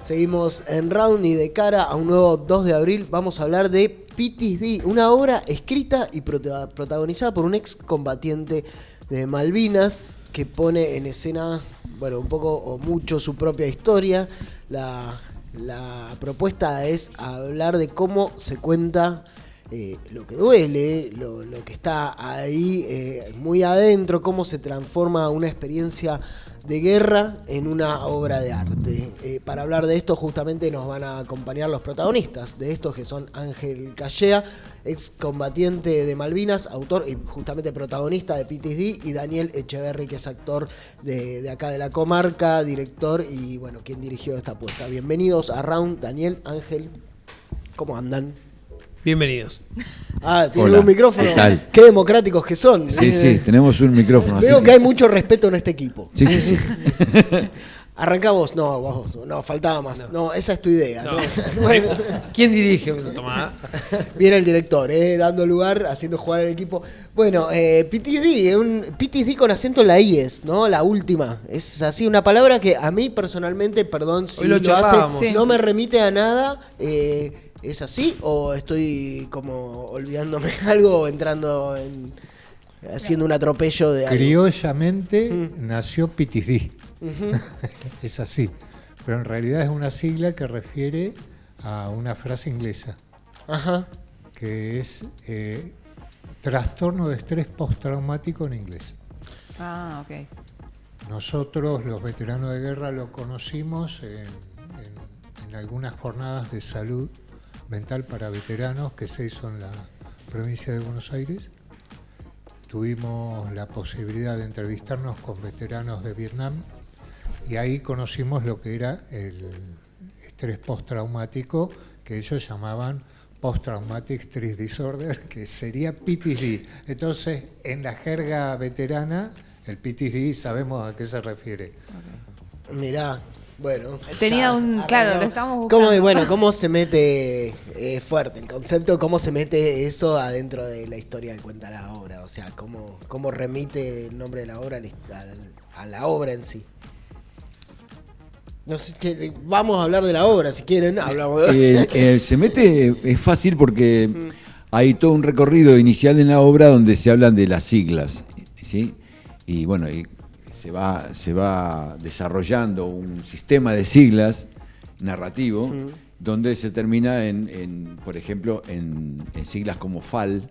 Seguimos en Round y de cara a un nuevo 2 de abril vamos a hablar de PTSD, una obra escrita y protagonizada por un excombatiente de Malvinas que pone en escena, bueno, un poco o mucho su propia historia. La propuesta es hablar de cómo se cuenta lo que duele, lo que está ahí muy adentro, cómo se transforma una experiencia de guerra en una obra de arte. Para hablar de esto justamente nos van a acompañar los protagonistas de estos, que son Ángel Callea, excombatiente de Malvinas, autor y justamente protagonista de PTSD, y Daniel Echeverry, que es actor de acá de la comarca, director y bueno, quien dirigió esta apuesta. Bienvenidos a Round, Daniel, Ángel, ¿cómo andan? Bienvenidos. ¿Tienen Hola, un micrófono? ¿qué tal? Qué democráticos que son. Sí, tenemos un micrófono. Veo que hay mucho respeto en este equipo. Sí. Arranca vos. No, faltaba más. No, esa es tu idea. No. ¿no? ¿Quién dirige? Tomá. Viene el director, dando lugar, haciendo jugar al equipo. Bueno, PTSD, un PTSD con acento en la IES, ¿no? La última. Es así, una palabra que a mí personalmente, perdón si Hoy lo charlábamos. hace, no me remite a nada. ¿Es así o estoy como olvidándome algo o entrando haciendo un atropello de algo? Criollamente nació PTSD. Ujú. Es así. Pero en realidad es una sigla que refiere a una frase inglesa, Ajá. que es trastorno de estrés postraumático en inglés. Ah, ok. Nosotros, los veteranos de guerra, lo conocimos en algunas jornadas de salud mental para veteranos que se hizo en la provincia de Buenos Aires. Tuvimos la posibilidad de entrevistarnos con veteranos de Vietnam y ahí conocimos lo que era el estrés postraumático, que ellos llamaban Post-Traumatic Stress Disorder, que sería PTSD. Entonces, en la jerga veterana, el PTSD sabemos a qué se refiere. Okay. Mirá, bueno. Tenía claro, lo estamos buscando. ¿Cómo se mete fuerte el concepto? ¿Cómo se mete eso adentro de la historia que cuenta la obra? O sea, ¿cómo remite el nombre de la obra a la obra en sí? No sé, vamos a hablar de la obra, si quieren, hablamos de... Se mete, es fácil porque hay todo un recorrido inicial en la obra donde se hablan de las siglas, ¿sí? Y bueno, se va desarrollando un sistema de siglas narrativo donde se termina por ejemplo, en siglas como FAL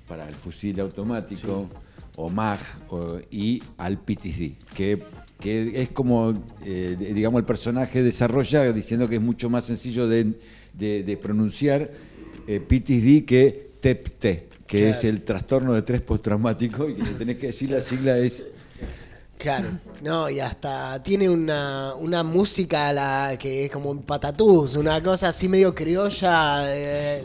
para el fusil automático, o MAG y al PTSD, que es como, digamos, el personaje desarrolla diciendo que es mucho más sencillo de pronunciar PTSD que TEPT, que claro, es el trastorno de estrés postraumático, y que si tenés que decir la sigla es... Claro, no, y hasta tiene una música que es como un patatús, una cosa así medio criolla.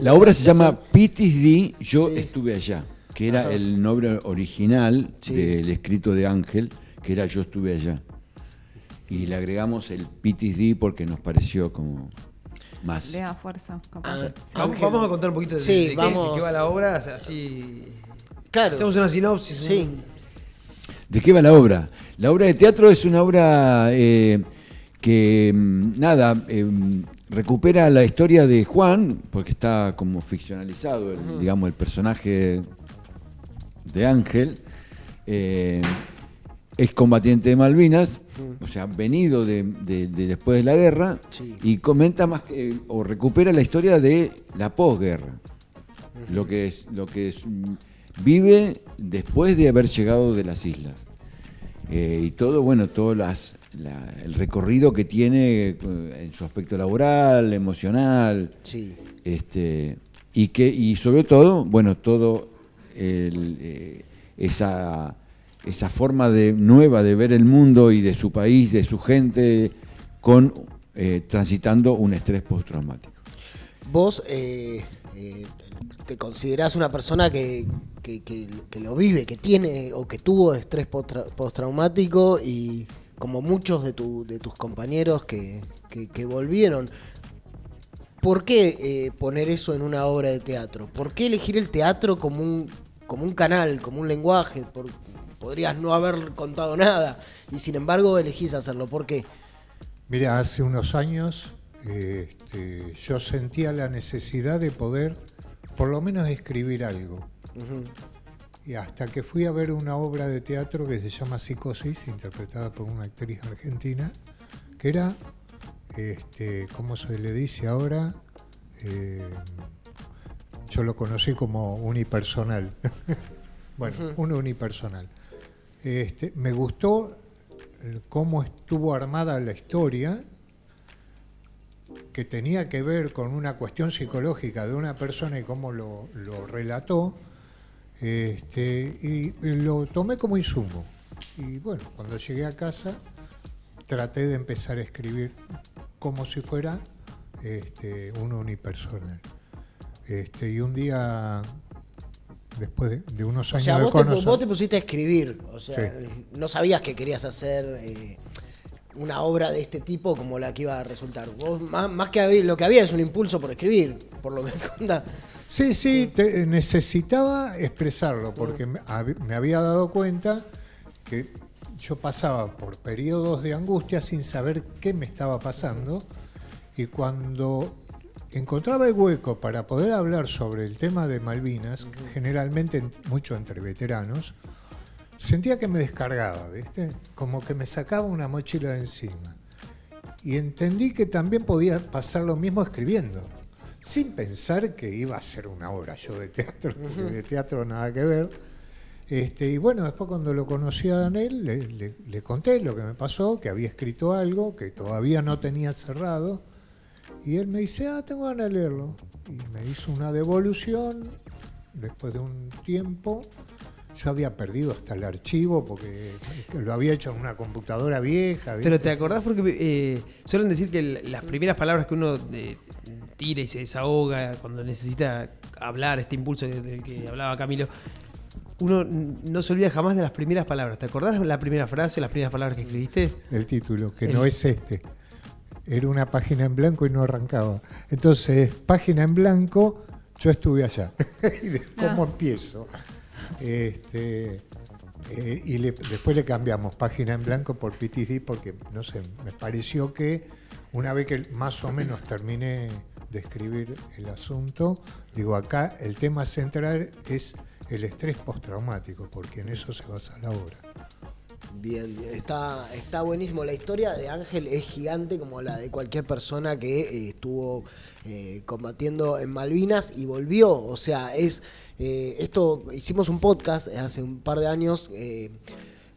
La obra se llama PTSD, Yo Sí. estuve allá, que era el nombre original Sí. del escrito de Ángel, que era Yo estuve allá. Y le agregamos el PTSD porque nos pareció como más... Le da fuerza, capaz. Ah, Sí. Ángel. Vamos a contar un poquito Sí, de vamos. qué va la obra, así... Claro. Hacemos una sinopsis. Sí. ¿De qué va la obra? La obra de teatro es una obra que, recupera la historia de Juan, porque está como ficcionalizado, digamos, el personaje de Ángel, excombatiente de Malvinas, o sea, venido de después de la guerra, Sí. y comenta o recupera la historia de la posguerra, lo que vive después de haber llegado de las islas. Y todo el recorrido que tiene en su aspecto laboral, emocional, Sí. y sobre todo, esa forma nueva de ver el mundo y de su país, de su gente, transitando un estrés postraumático. Vos te considerás una persona que lo vive, que tiene o que tuvo estrés postraumático, y como muchos de tus compañeros que volvieron. ¿Por qué poner eso en una obra de teatro? ¿Por qué elegir el teatro como un canal, como un lenguaje? Podrías no haber contado nada y sin embargo elegís hacerlo. ¿Por qué? Mira, hace unos años yo sentía la necesidad de poder por lo menos escribir algo. Y hasta que fui a ver una obra de teatro que se llama Psicosis, interpretada por una actriz argentina, que era, ¿cómo se le dice ahora? Yo lo conocí como unipersonal. Bueno, un unipersonal. Me gustó cómo estuvo armada la historia, que tenía que ver con una cuestión psicológica de una persona y cómo lo relató, y lo tomé como insumo. Y bueno, cuando llegué a casa traté de empezar a escribir como si fuera un unipersonal. Y un día, después de unos años de conocer... vos te pusiste a escribir, o sea, Sí. no sabías que querías hacer una obra de este tipo como la que iba a resultar. Vos, más que lo que había es un impulso por escribir, por lo que contás. Sí, necesitaba expresarlo, porque me había dado cuenta que yo pasaba por periodos de angustia sin saber qué me estaba pasando, y cuando encontraba el hueco para poder hablar sobre el tema de Malvinas, generalmente mucho entre veteranos, sentía que me descargaba, ¿viste? Como que me sacaba una mochila de encima. Y entendí que también podía pasar lo mismo escribiendo, sin pensar que iba a ser una obra yo de teatro, porque de teatro nada que ver. Y bueno, después cuando lo conocí a Daniel, le conté lo que me pasó, que había escrito algo que todavía no tenía cerrado, y él me dice, tengo ganas de leerlo. Y me hizo una devolución, después de un tiempo. Yo había perdido hasta el archivo porque lo había hecho en una computadora vieja, ¿viste? Pero ¿te acordás? Porque suelen decir que las primeras palabras que uno tira y se desahoga cuando necesita hablar, este impulso del que hablaba Camilo, uno no se olvida jamás de las primeras palabras. ¿Te acordás de la primera frase, las primeras palabras que escribiste? El título, que no es este. Era una página en blanco y no arrancaba. Entonces, página en blanco, yo estuve allá. ¿Y cómo empiezo? Después le cambiamos página en blanco por PTSD, porque, no sé, me pareció que una vez que más o menos terminé de escribir el asunto, digo, acá el tema central es el estrés postraumático, porque en eso se basa la obra. Bien, está buenísimo. La historia de Ángel es gigante, como la de cualquier persona que estuvo combatiendo en Malvinas y volvió. O sea, esto hicimos un podcast hace un par de años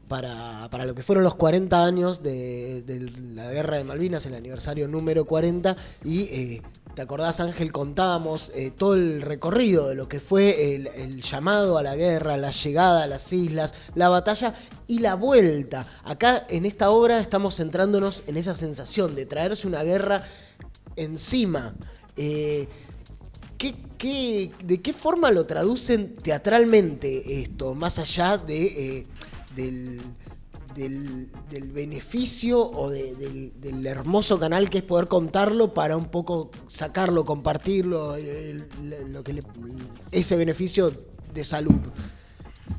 para lo que fueron los 40 años de la Guerra de Malvinas, el aniversario número 40, y ¿te acordás, Ángel? Contábamos todo el recorrido de lo que fue el llamado a la guerra, la llegada a las islas, la batalla y la vuelta. Acá en esta obra estamos centrándonos en esa sensación de traerse una guerra encima. ¿De qué forma lo traducen teatralmente esto, más allá del beneficio o del hermoso canal que es poder contarlo para un poco sacarlo, compartirlo, ese beneficio de salud?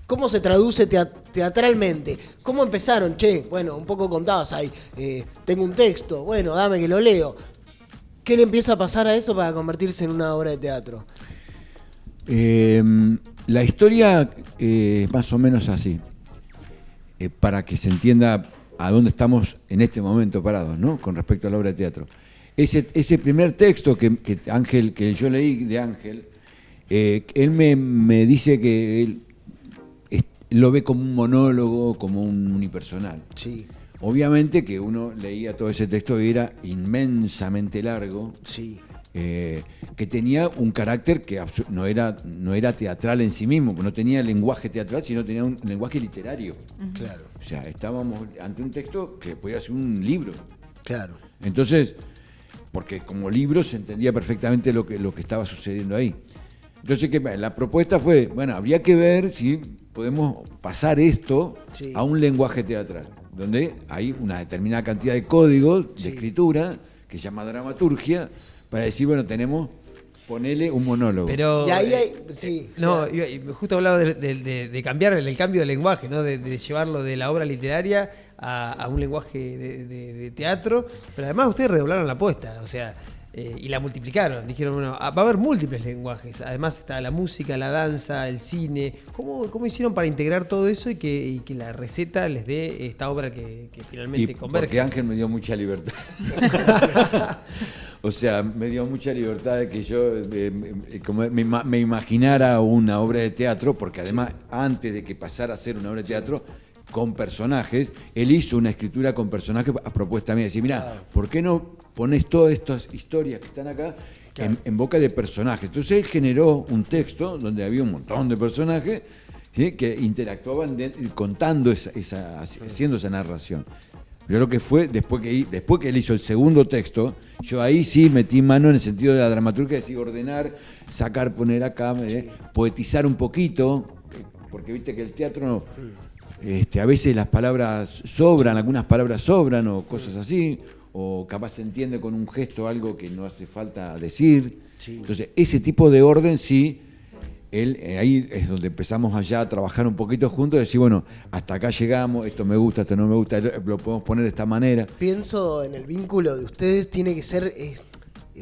¿Cómo se traduce teatralmente? ¿Cómo empezaron? Bueno, un poco contabas ahí, tengo un texto, bueno, dame que lo leo. ¿Qué le empieza a pasar a eso para convertirse en una obra de teatro? La historia es más o menos así. Para que se entienda a dónde estamos en este momento parados, ¿no? Con respecto a la obra de teatro. Ese primer texto que yo leí de Ángel, él me dice que él lo ve como un monólogo, como un unipersonal. Sí. Obviamente que uno leía todo ese texto y era inmensamente largo. Sí. Que tenía un carácter que no era teatral en sí mismo, no tenía lenguaje teatral, sino tenía un lenguaje literario. Claro. O sea, estábamos ante un texto que podía ser un libro. Claro. Entonces, porque como libro se entendía perfectamente lo que estaba sucediendo ahí. Entonces, la propuesta fue, bueno, habría que ver si podemos pasar esto a un lenguaje teatral, donde hay una determinada cantidad de códigos de escritura que se llama dramaturgia, para decir, bueno, Ponele un monólogo. Pero, Y ahí hay. Sí, no, o sea, justo hablaba de cambiar el cambio de lenguaje, ¿no? De llevarlo de la obra literaria a un lenguaje de teatro. Pero además ustedes redoblaron la apuesta, o sea, y la multiplicaron. Dijeron, bueno, va a haber múltiples lenguajes. Además está la música, la danza, el cine. ¿Cómo hicieron para integrar todo eso y que la receta les dé esta obra que finalmente converge? Porque Ángel me dio mucha libertad. O sea, me dio mucha libertad de que yo como me imaginara una obra de teatro, porque además, antes de que pasara a ser una obra de teatro, con personajes, él hizo una escritura con personajes a propuesta mía. Decir, mira, ¿por qué no pones todas estas historias que están acá en boca de personajes? Entonces él generó un texto donde había un montón de personajes, ¿sí?, que interactuaban contando haciendo esa narración. Yo lo que fue, después que él hizo el segundo texto, yo ahí sí metí mano en el sentido de la dramaturgia, es decir, ordenar, sacar, poner acá, poetizar un poquito, porque viste que el teatro a veces las palabras sobran, algunas palabras sobran o cosas así, o capaz se entiende con un gesto algo que no hace falta decir. Sí. Entonces, ese tipo de orden sí. Ahí es donde empezamos allá a trabajar un poquito juntos, decir, bueno, hasta acá llegamos, esto me gusta, esto no me gusta, lo podemos poner de esta manera. Pienso en el vínculo de ustedes, tiene que ser,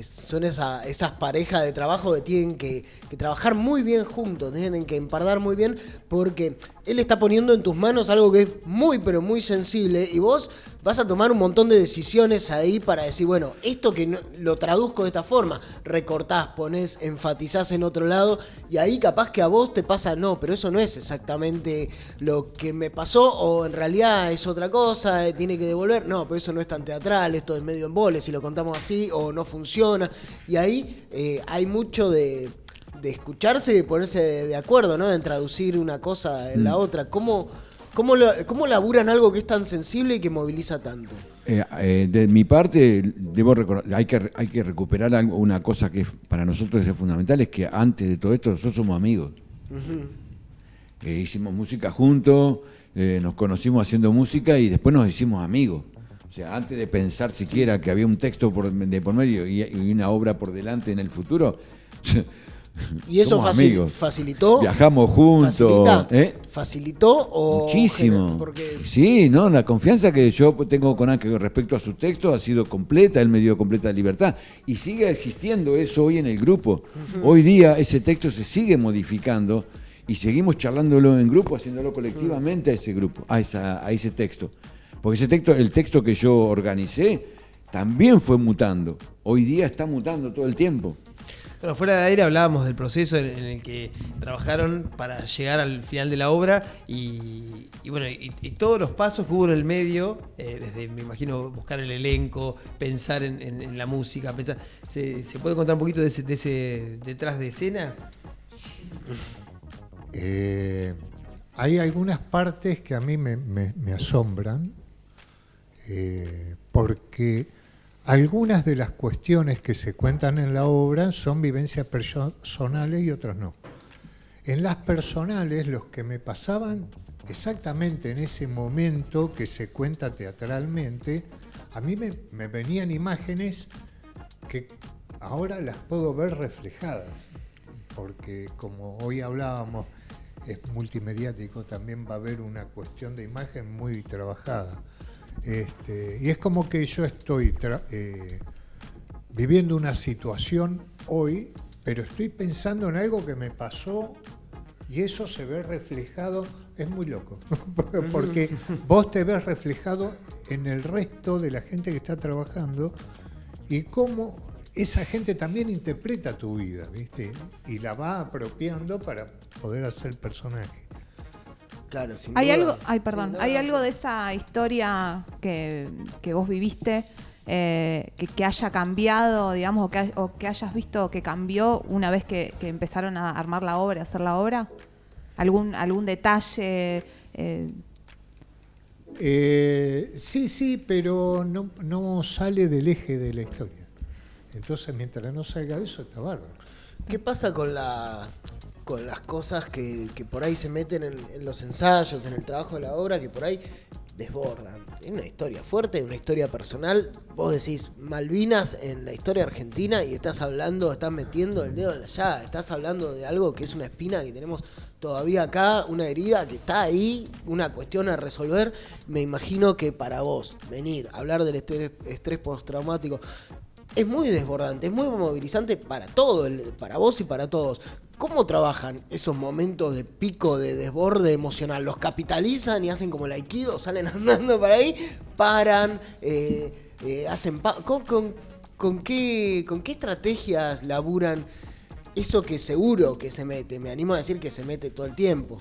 son esas parejas de trabajo que tienen que trabajar muy bien juntos, tienen que empardar muy bien, porque él está poniendo en tus manos algo que es muy, pero muy sensible, y vos vas a tomar un montón de decisiones ahí para decir, bueno, esto que no, lo traduzco de esta forma, recortás, ponés, enfatizás en otro lado, y ahí capaz que a vos te pasa, no, pero eso no es exactamente lo que me pasó, o en realidad es otra cosa, tiene que devolver, no, pero eso no es tan teatral, esto es medio embole, si lo contamos así, o no funciona, y ahí hay mucho de escucharse y de ponerse de acuerdo, ¿no? En traducir una cosa en la otra. ¿Cómo laburan algo que es tan sensible y que moviliza tanto? De mi parte, debo recordar, hay que recuperar una cosa que para nosotros es fundamental, es que antes de todo esto nosotros somos amigos. Uh-huh. Hicimos música juntos, nos conocimos haciendo música y después nos hicimos amigos. O sea, antes de pensar siquiera que había un texto de por medio y una obra por delante en el futuro... ¿Y eso facilitó? Viajamos juntos. ¿Facilitó o...? Muchísimo. Porque... Sí, no, la confianza que yo tengo con Ángel respecto a su texto ha sido completa, él me dio completa libertad. Y sigue existiendo eso hoy en el grupo. Uh-huh. Hoy día ese texto se sigue modificando y seguimos charlándolo en grupo, haciéndolo colectivamente a ese grupo, a ese texto. Porque ese texto, el texto que yo organicé, también fue mutando. Hoy día está mutando todo el tiempo. Bueno, fuera de aire hablábamos del proceso en el que trabajaron para llegar al final de la obra y bueno, y todos los pasos que hubo en el medio, desde, me imagino, buscar el elenco, pensar en la música, pensar, ¿se puede contar un poquito de ese detrás de escena? Hay algunas partes que a mí me asombran, porque algunas de las cuestiones que se cuentan en la obra son vivencias personales y otras no. En las personales, los que me pasaban exactamente en ese momento que se cuenta teatralmente, a mí me venían imágenes que ahora las puedo ver reflejadas, porque como hoy hablábamos, es multimediático, también va a haber una cuestión de imagen muy trabajada. Y es como que yo estoy viviendo una situación hoy, pero estoy pensando en algo que me pasó y eso se ve reflejado, es muy loco, porque vos te ves reflejado en el resto de la gente que está trabajando y cómo esa gente también interpreta tu vida, ¿viste? Y la va apropiando para poder hacer personaje. Claro, sin ¿Hay duda. ¿Hay algo de esa historia que vos viviste que haya cambiado, digamos, o que hayas visto que cambió una vez que empezaron a armar la obra, a hacer la obra? ¿Algún detalle? Sí, pero no sale del eje de la historia. Entonces, mientras no salga de eso, está bárbaro. ¿Qué pasa con las cosas que por ahí se meten en los ensayos, en el trabajo de la obra, que por ahí desbordan. Es una historia fuerte, una historia personal. Vos decís Malvinas en la historia argentina y estás metiendo el dedo en la llaga, estás hablando de algo que es una espina que tenemos todavía acá, una herida que está ahí, una cuestión a resolver. Me imagino que para vos venir a hablar del estrés postraumático es muy desbordante, es muy movilizante para para vos y para todos. ¿Cómo trabajan esos momentos de pico, de desborde emocional? ¿Los capitalizan y hacen como el aikido? ¿Salen andando para ahí? ¿Paran? ¿Hacen ¿Con qué estrategias laburan eso que seguro que se mete? Me animo a decir que se mete todo el tiempo.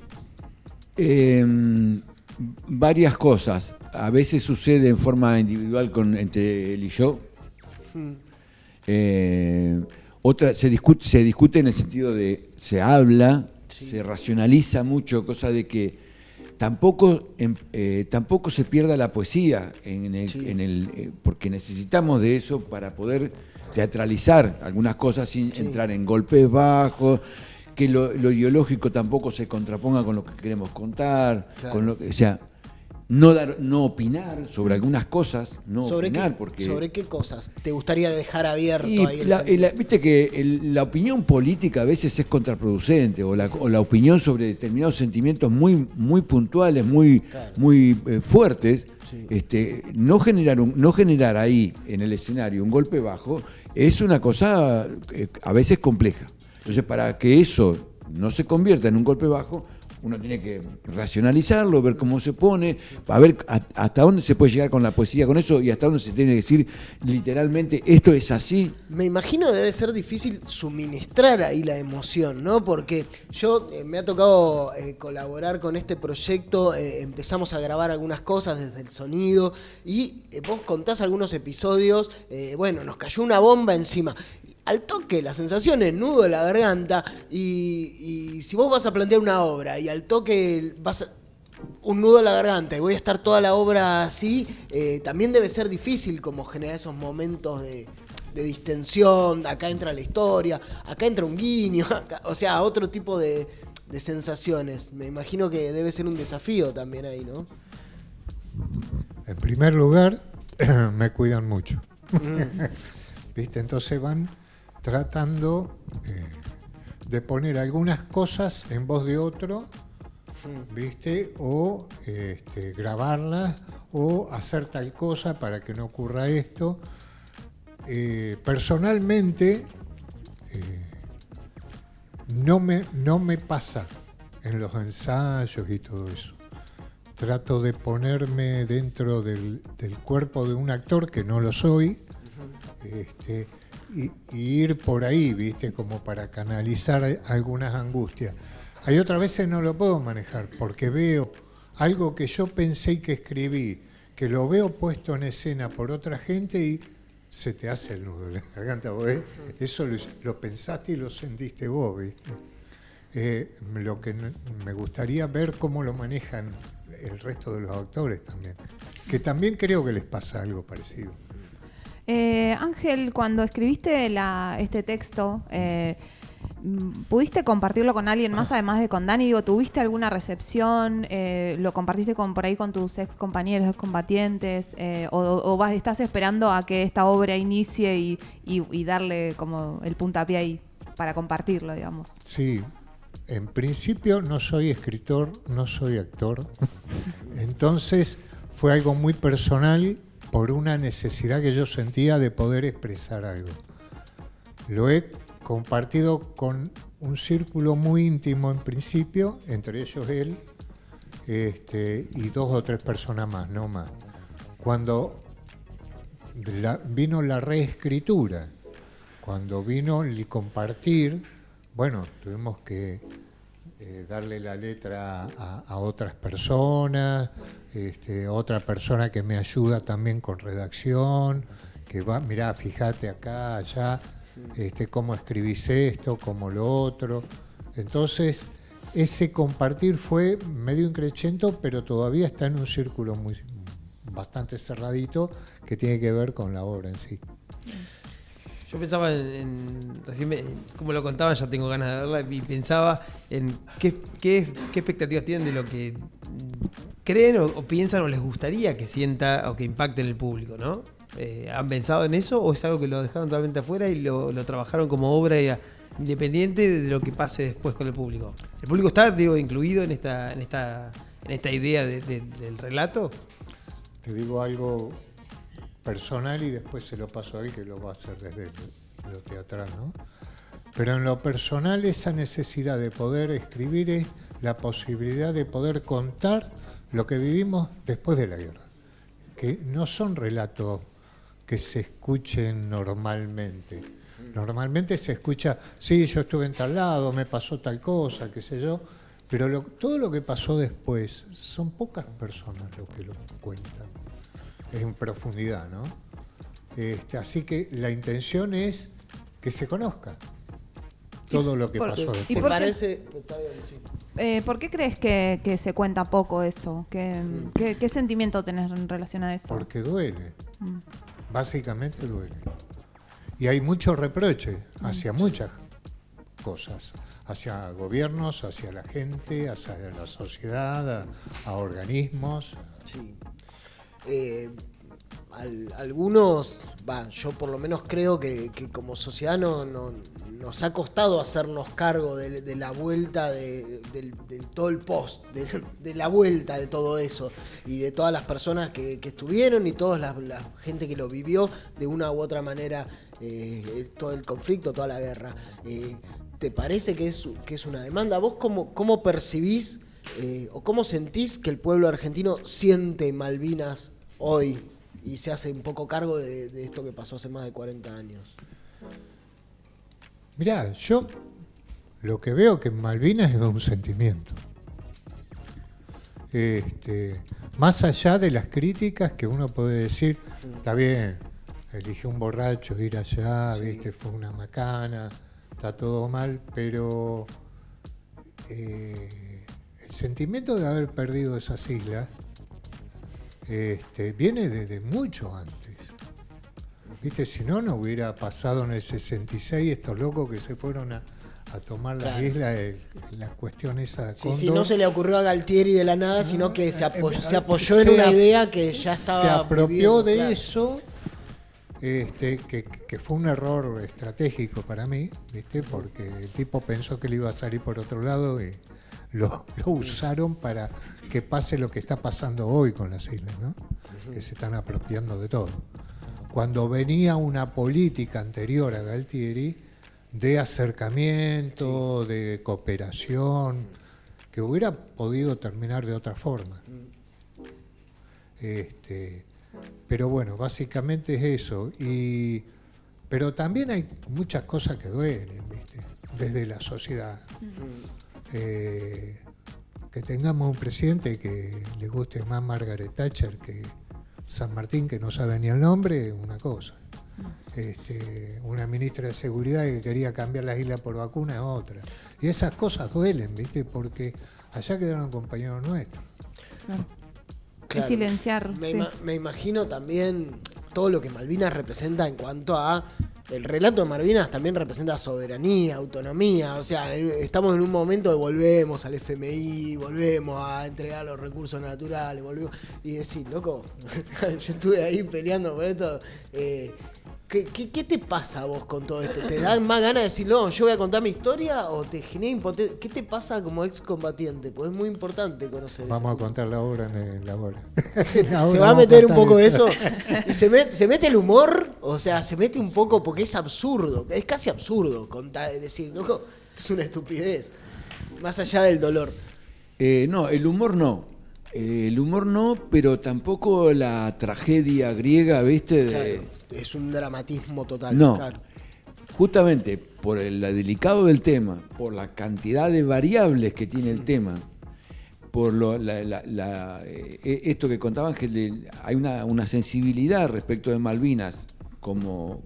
Varias cosas. A veces sucede en forma individual entre él y yo. Otra se discute en el sentido de se habla, se racionaliza mucho, cosa de que tampoco se pierda la poesía porque necesitamos de eso para poder teatralizar algunas cosas sin entrar en golpes bajos, que lo ideológico tampoco se contraponga con lo que queremos contar, Claro. o sea, no opinar sobre algunas cosas, ¿Sobre qué cosas te gustaría dejar abierto y ahí? viste que la opinión política a veces es contraproducente, o la opinión sobre determinados sentimientos muy, muy puntuales, muy fuertes, no generar ahí en el escenario un golpe bajo es una cosa a veces compleja. Entonces, para que eso no se convierta en un golpe bajo, uno tiene que racionalizarlo, ver cómo se pone, a ver hasta dónde se puede llegar con la poesía con eso y hasta dónde se tiene que decir literalmente esto es así. Me imagino debe ser difícil suministrar ahí la emoción, ¿no? Porque yo me ha tocado colaborar con este proyecto, empezamos a grabar algunas cosas desde el sonido y vos contás algunos episodios, nos cayó una bomba encima. Al toque, la sensación es nudo de la garganta y si vos vas a plantear una obra y al toque un nudo en la garganta y voy a estar toda la obra así, también debe ser difícil como generar esos momentos de distensión. Acá entra la historia, acá entra un guiño, otro tipo de sensaciones. Me imagino que debe ser un desafío también ahí, ¿no? En primer lugar, me cuidan mucho. ¿Viste? Entonces van tratando de poner algunas cosas en voz de otro, ¿viste? O grabarlas o hacer tal cosa para que no ocurra esto. Personalmente no me pasa en los ensayos y todo eso. Trato de ponerme dentro del cuerpo de un actor que no lo soy, y ir por ahí, ¿viste? Como para canalizar algunas angustias. Hay otras veces no lo puedo manejar porque veo algo que yo pensé y que escribí, que lo veo puesto en escena por otra gente y se te hace el nudo en la garganta, vos, ¿eh? Eso lo pensaste y lo sentiste vos, ¿viste? Lo que me gustaría ver cómo lo manejan el resto de los actores también, que también creo que les pasa algo parecido. Ángel, cuando escribiste este texto, ¿pudiste compartirlo con alguien más además de con Dani? Digo, ¿tuviste alguna recepción? ¿Lo compartiste por ahí con tus ex compañeros, ex combatientes? ¿O estás esperando a que esta obra inicie y darle como el puntapié ahí para compartirlo, digamos? Sí, en principio no soy escritor, no soy actor. Entonces fue algo muy personal por una necesidad que yo sentía de poder expresar algo. Lo he compartido con un círculo muy íntimo en principio, entre ellos él, y 2 o 3 personas más, no más. Cuando vino la reescritura, cuando vino el compartir, tuvimos que darle la letra a otras personas, otra persona que me ayuda también con redacción, que va, mirá, fíjate acá, allá, cómo escribís esto, cómo lo otro. Entonces, ese compartir fue medio increchento, pero todavía está en un círculo bastante cerradito que tiene que ver con la obra en sí. Yo pensaba como lo contaban, ya tengo ganas de verla, y pensaba en qué expectativas tienen de lo que creen o piensan o les gustaría que sienta o que impacte en el público, ¿no? ¿Han pensado en eso o es algo que lo dejaron totalmente afuera y lo trabajaron como obra independiente de lo que pase después con el público? ¿El público está, digo, incluido en esta idea del relato? Te digo algo personal y después se lo paso a él, que lo va a hacer desde lo teatral, ¿no? Pero en lo personal, esa necesidad de poder escribir es la posibilidad de poder contar lo que vivimos después de la guerra, que no son relatos que se escuchen normalmente. Normalmente se escucha, sí, yo estuve en tal lado, me pasó tal cosa, qué sé yo, pero todo lo que pasó después son pocas personas los que lo cuentan en profundidad, ¿no? Así que la intención es que se conozca todo lo que pasó después. ¿Y ¿Te por parece? ¿Por qué crees que se cuenta poco eso? ¿Qué sentimiento tenés en relación a eso? Porque duele. Básicamente duele. Y hay mucho reproche hacia muchas cosas, hacia gobiernos, hacia la gente, hacia la sociedad, a organismos. Sí. Algunos, yo por lo menos creo que como sociedad nos ha costado hacernos cargo de la vuelta del todo el post, de la vuelta de todo eso y de todas las personas que estuvieron y toda la gente que lo vivió de una u otra manera, todo el conflicto, toda la guerra. ¿Te parece que es una demanda? ¿Vos cómo percibís o cómo sentís que el pueblo argentino siente Malvinas hoy y se hace un poco cargo de esto que pasó hace más de 40 años? Mirá, yo lo que veo que en Malvinas es un sentimiento. Más allá de las críticas que uno puede decir, está bien, eligió un borracho ir allá, sí, viste, fue una macana, está todo mal, pero el sentimiento de haber perdido esas islas viene desde mucho antes. ¿Viste? Si no hubiera pasado en el 66 estos locos que se fueron a tomar la isla, la cuestión esa. Sí, sí, no se le ocurrió a Galtieri de la nada, sino que se apoyó en una idea que ya estaba. Se apropió de claro. eso, que fue un error estratégico para mí, ¿viste? Porque el tipo pensó que le iba a salir por otro lado y lo usaron para que pase lo que está pasando hoy con las islas, ¿no? Que se están apropiando de todo. Cuando venía una política anterior a Galtieri de acercamiento, de cooperación, que hubiera podido terminar de otra forma. Pero bueno, básicamente es eso. Pero también hay muchas cosas que duelen, ¿viste? Desde la sociedad. Que tengamos un presidente que le guste más Margaret Thatcher que San Martín, que no sabe ni el nombre, una cosa. Una ministra de Seguridad que quería cambiar las islas por vacuna es otra. Y esas cosas duelen, ¿viste? Porque allá quedaron compañeros nuestros. Claro. Claro. Y silenciar. Me imagino también todo lo que Malvinas representa en cuanto a... El relato de Malvinas también representa soberanía, autonomía. O sea, estamos en un momento de volvemos al FMI, volvemos a entregar los recursos naturales, volvemos... Y decir, loco, yo estuve ahí peleando por esto... ¿Qué te pasa a vos con todo esto? ¿Te dan más ganas de decir, no, yo voy a contar mi historia o te genera impotencia? ¿Qué te pasa como excombatiente? Pues es muy importante conocer eso. Vamos a contar la obra en la hora. ¿Se va a meter un poco eso? ¿Y se mete el humor? O sea, se mete un poco porque es absurdo, es casi absurdo contar, decir, no, esto es una estupidez, más allá del dolor. No, el humor no. El humor no, pero tampoco la tragedia griega, ¿viste? Claro. Es un dramatismo total. No, claro. Justamente por el delicado del tema, por la cantidad de variables que tiene el tema, por esto que contaba Ángel, hay una sensibilidad respecto de Malvinas, como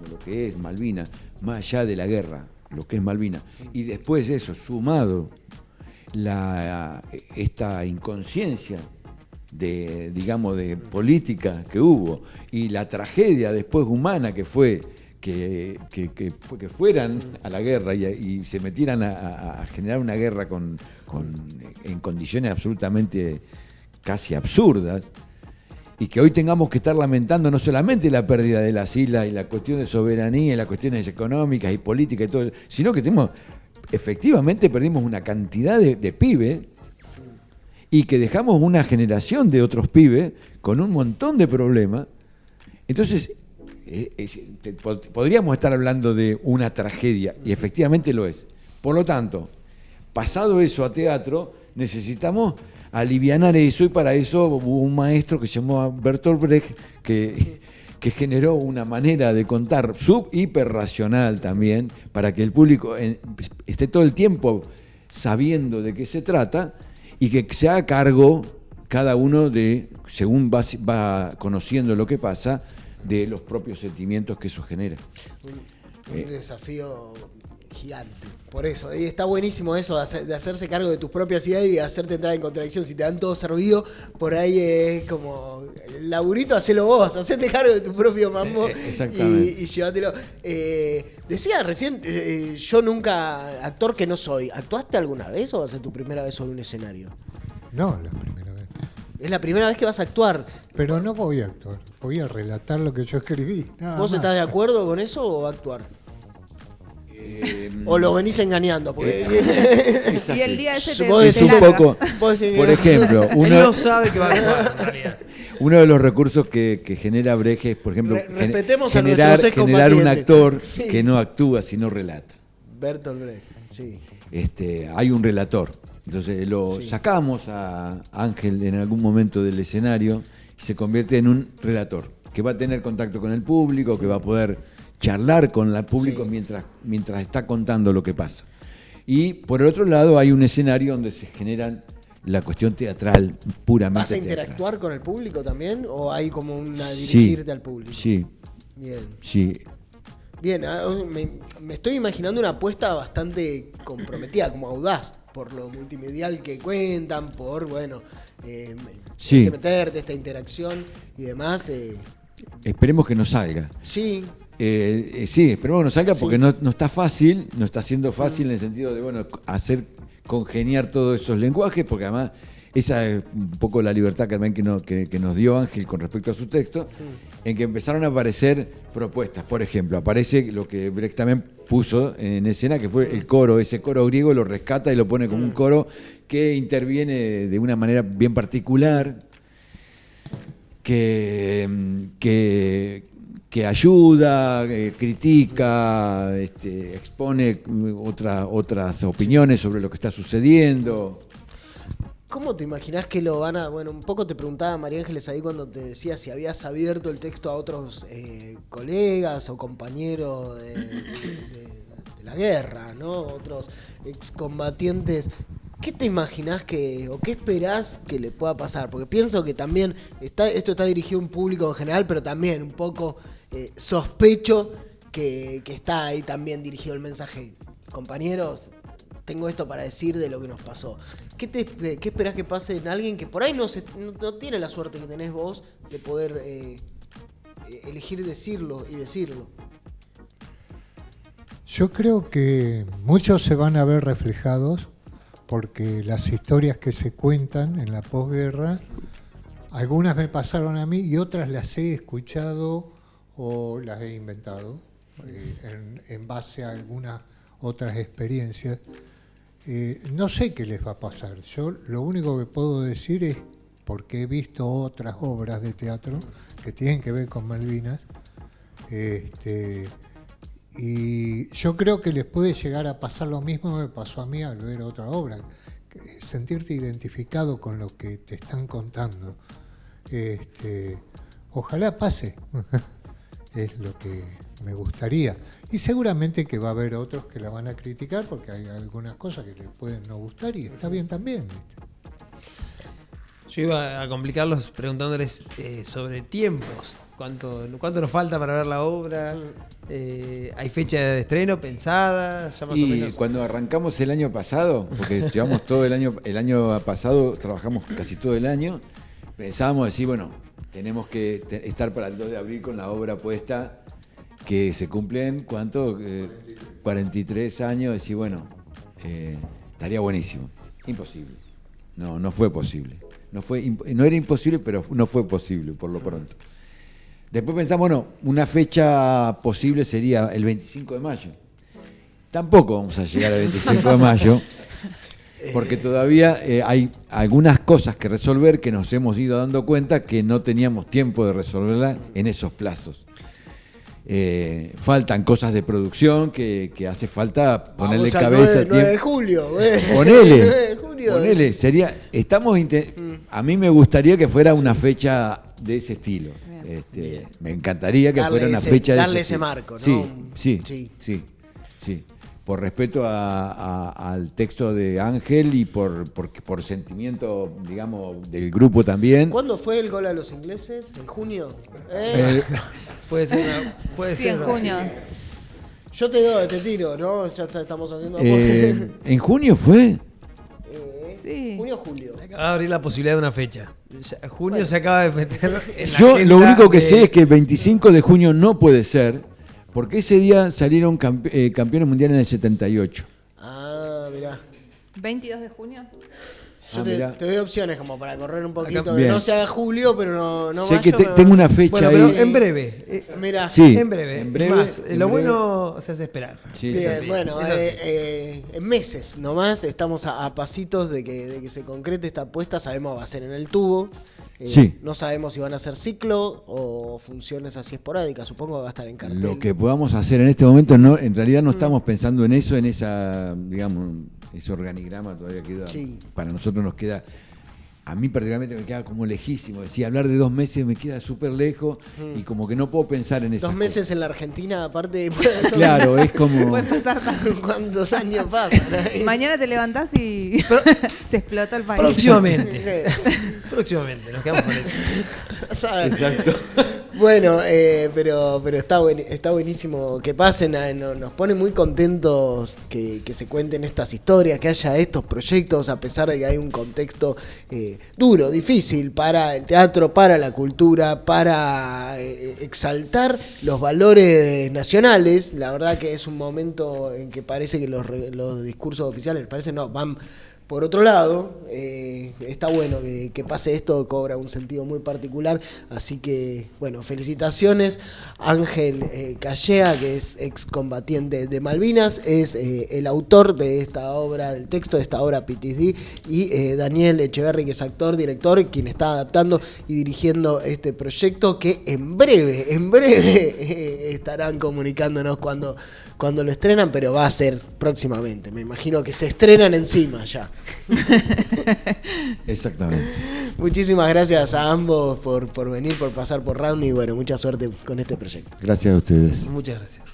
lo que es Malvinas, más allá de la guerra, lo que es Malvinas. Y después eso, sumado esta inconsciencia de política que hubo y la tragedia después humana que fue que fueran a la guerra y se metieran a generar una guerra en condiciones absolutamente casi absurdas, y que hoy tengamos que estar lamentando no solamente la pérdida de las islas y la cuestión de soberanía y las cuestiones económicas y políticas y todo, sino que efectivamente perdimos una cantidad de pibes y que dejamos una generación de otros pibes con un montón de problemas. Entonces, podríamos estar hablando de una tragedia, y efectivamente lo es. Por lo tanto, pasado eso a teatro, necesitamos alivianar eso, y para eso hubo un maestro que se llamó Bertolt Brecht que generó una manera de contar hiperracional también, para que el público esté todo el tiempo sabiendo de qué se trata y que se haga cargo cada uno según va conociendo lo que pasa, de los propios sentimientos que eso genera. Un desafío gigante. Por eso, y está buenísimo eso de hacerse cargo de tus propias ideas y hacerte entrar en contradicción. Si te dan todo servido, por ahí es como el laburito, hacelo vos, hacete cargo de tu propio mambo y llévatelo. Decía recién, yo nunca, actor que no soy, ¿actuaste alguna vez o va a ser tu primera vez sobre un escenario? No, la primera vez. Es la primera vez que vas a actuar. Pero no voy a actuar, voy a relatar lo que yo escribí. ¿Vos estás de acuerdo con eso o va a actuar? ¿O lo venís engañando? Porque y el día ese es un poco, por ejemplo, él no sabe que va a actuar en realidad. Uno de los recursos que genera Brecht es, por ejemplo, respetemos a generar un actor sí. que no actúa, sino relata. Bertolt Brecht, sí. Hay un relator. Entonces lo sacamos a Ángel en algún momento del escenario y se convierte en un relator, que va a tener contacto con el público, que va a poder charlar con el público mientras está contando lo que pasa. Y por el otro lado hay un escenario donde se generan la cuestión teatral, puramente ¿Vas a interactuar teatral con el público también? ¿O hay como una dirigirte al público? Sí. Bien. Sí. Bien, me estoy imaginando una apuesta bastante comprometida, como audaz, por lo multimedial que cuentan, por, hay que meterte, esta interacción y demás. Esperemos que nos salga. Sí. Esperemos que nos salga porque no está fácil, no está siendo fácil en el sentido de, hacer congeniar todos esos lenguajes, porque además esa es un poco la libertad también que nos dio Ángel con respecto a su texto, en que empezaron a aparecer propuestas. Por ejemplo, aparece lo que Brecht también puso en escena, que fue el coro. Ese coro griego lo rescata y lo pone como un coro que interviene de una manera bien particular, que ayuda, critica, expone otras opiniones sobre lo que está sucediendo. ¿Cómo te imaginás que lo van a...? Bueno, un poco te preguntaba María Ángeles ahí cuando te decía si habías abierto el texto a otros colegas o compañeros de la guerra, ¿no? Otros excombatientes. ¿Qué te imaginás o qué esperás que le pueda pasar? Porque pienso que también esto está dirigido a un público en general, pero también un poco sospecho que está ahí también dirigido el mensaje. Compañeros, tengo esto para decir de lo que nos pasó. ¿Qué esperás que pase en alguien que por ahí no tiene la suerte que tenés vos de poder elegir decirlo y decirlo? Yo creo que muchos se van a ver reflejados porque las historias que se cuentan en la posguerra, algunas me pasaron a mí y otras las he escuchado o las he inventado en base a algunas otras experiencias. No sé qué les va a pasar. Yo lo único que puedo decir es, porque he visto otras obras de teatro que tienen que ver con Malvinas, y yo creo que les puede llegar a pasar lo mismo que me pasó a mí al ver otra obra, sentirte identificado con lo que te están contando. Ojalá pase, es lo que me gustaría. Y seguramente que va a haber otros que la van a criticar porque hay algunas cosas que les pueden no gustar y está bien también, ¿viste? Yo iba a complicarlos preguntándoles sobre tiempos. ¿Cuánto nos falta para ver la obra? ¿Hay fecha de estreno pensada? Ya más o menos. Cuando arrancamos el año pasado, porque llevamos todo el año pasado trabajamos casi todo el año, pensábamos decir, tenemos que estar para el 2 de abril con la obra puesta, que se cumplen, ¿cuánto? 43 años, decir, estaría buenísimo. Imposible. No fue posible. no era imposible, pero no fue posible por lo pronto. Después pensamos, bueno, una fecha posible sería el 25 de mayo. Tampoco vamos a llegar al 25 de mayo, porque todavía hay algunas cosas que resolver que nos hemos ido dando cuenta que no teníamos tiempo de resolverlas en esos plazos. Faltan cosas de producción que hace falta ponerle Vamos al cabeza. 9 de julio. Ponele, 9 de julio. ponele, sería, a mí me gustaría que fuera una fecha de ese estilo. Me encantaría que Darle fuera una ese- fecha de darle ese ese estilo. marco, ¿no? Sí. Por respeto al texto de Ángel y por sentimiento, digamos, del grupo también. ¿Cuándo fue el gol a los ingleses? ¿En junio? Puede ser. Puede Sí, ser en junio. Yo te tiro, ¿no? Ya estamos haciendo... ¿En junio fue? Sí. Junio, julio. Acaba de abrir la posibilidad de una fecha. Junio se acaba de meter en la Yo agenda lo único que de- sé es que el 25 de junio no puede ser, porque ese día salieron campeones mundiales en el 78. Ah, mirá. 22 de junio. Yo mirá. te doy opciones como para correr un poquito. Acá- Que Bien. no sea julio, pero no sé mayo, que pero- tengo una fecha Bueno, pero ahí. en breve. Mirá. Sí. En breve. En breve, Más, en lo breve. bueno se hace esperar. Sí, Bien, sí, sí. bueno, es así. en meses nomás estamos a pasitos de que se concrete esta apuesta. Sabemos que va a ser en el tubo. Sí. No sabemos si van a ser ciclo o funciones así esporádicas. Supongo que va a estar en cartel. Lo que podamos hacer en este momento, no, en realidad no estamos pensando en eso, en esa, digamos, ese organigrama todavía queda. Sí. Para nosotros nos queda. A mí particularmente me queda como lejísimo. Decía, hablar de 2 meses me queda súper lejos y como que no puedo pensar en eso. 2 meses en la Argentina, aparte. Claro, es como. Puede pasar tanto. ¿Cuántos años pasan? Mañana te levantás y se explota el país. Próximamente. Próximamente, nos quedamos con eso. ¿Sabes? Exacto. Bueno, pero está buenísimo que pasen. Nos pone muy contentos que se cuenten estas historias, que haya estos proyectos, a pesar de que hay un contexto duro, difícil para el teatro, para la cultura, para exaltar los valores nacionales. La verdad que es un momento en que parece que los discursos oficiales, van por otro lado. Está bueno que pase esto, cobra un sentido muy particular, así que, bueno, felicitaciones. Ángel Callea, que es excombatiente de Malvinas, es el autor de esta obra, del texto de esta obra PTSD, y Daniel Echeverri, que es actor, director, quien está adaptando y dirigiendo este proyecto, que en breve estarán comunicándonos cuando lo estrenan, pero va a ser próximamente. Me imagino que se estrenan encima ya. Exactamente. Muchísimas gracias a ambos por venir, por pasar por Round y bueno, mucha suerte con este proyecto. Gracias a ustedes. Muchas gracias.